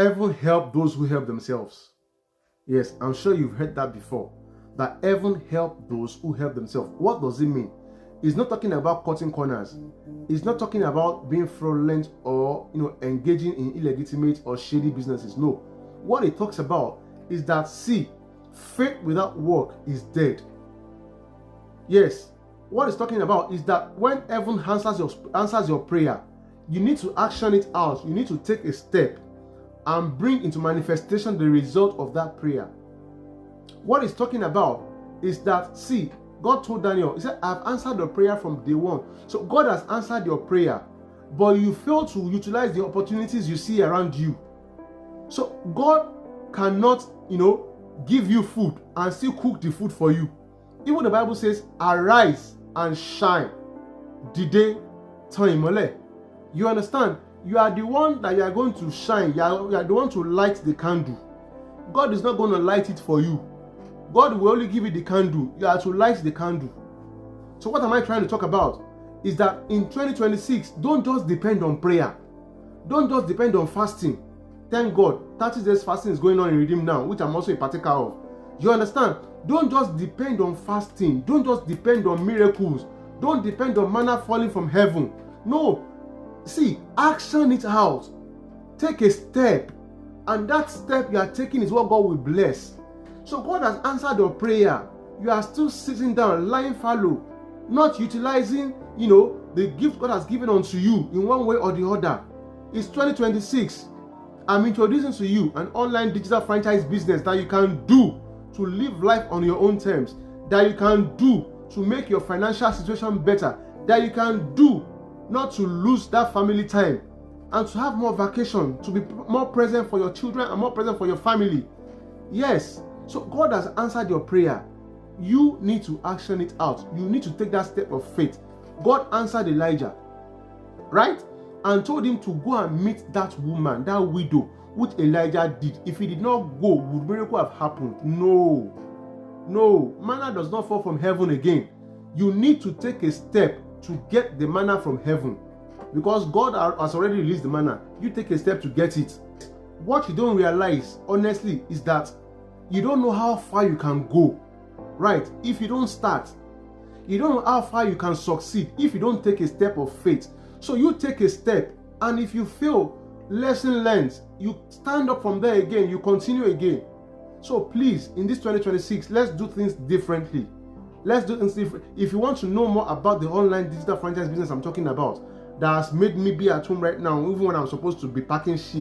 heaven help those who help themselves. Yes, I'm sure you've heard that before. That heaven help those who help themselves. What does it mean? It's not talking about cutting corners. It's not talking about being fraudulent or engaging in illegitimate or shady businesses. No. What it talks about is that, see, faith without work is dead. Yes. What it's talking about is that when heaven answers your prayer, you need to action it out. You need to take a step and bring into manifestation the result of that prayer. What it's talking about is that, see, God told Daniel, he said, I've answered your prayer from day one. So God has answered your prayer, but you fail to utilize the opportunities you see around you. So God cannot, give you food and still cook the food for you. Even the Bible says, arise and shine. Dide Taimole. You understand? You are the one that you are going to shine. You are the one to light the candle. God is not going to light it for you. God will only give you the candle. You are to light the candle. So what am I trying to talk about? Is that in 2026, don't just depend on prayer. Don't just depend on fasting. Thank God, 30 days fasting is going on in Redeem now, which I'm also a partaker of. You understand? Don't just depend on fasting. Don't just depend on miracles. Don't depend on manna falling from heaven. No. See, action it out. Take a step. And that step you are taking is what God will bless. So God has answered your prayer. You are still sitting down, lying fallow, not utilizing, the gift God has given unto you in one way or the other. It's 2026. I'm introducing to you an online digital franchise business that you can do to live life on your own terms, that you can do to make your financial situation better, that you can do not to lose that family time and to have more vacation, to be more present for your children and more present for your family. Yes. So God has answered your prayer. You need to action it out. You need to take that step of faith. God answered Elijah, right? And told him to go and meet that woman, that widow, which Elijah did. If he did not go, would miracle have happened? No. Manna does not fall from heaven again. You need to take a step to get the manna from heaven. Because God has already released the manna. You take a step to get it. What you don't realize, honestly, is that you don't know how far you can go, right? If you don't start, you don't know how far you can succeed if you don't take a step of faith. So you take a step, and if you fail, lesson learned, you stand up from there again, you continue again. So please, in this 2026, let's do things differently. Let's do things different. If you want to know more about the online digital franchise business I'm talking about, that has made me be at home right now, even when I'm supposed to be packing shit,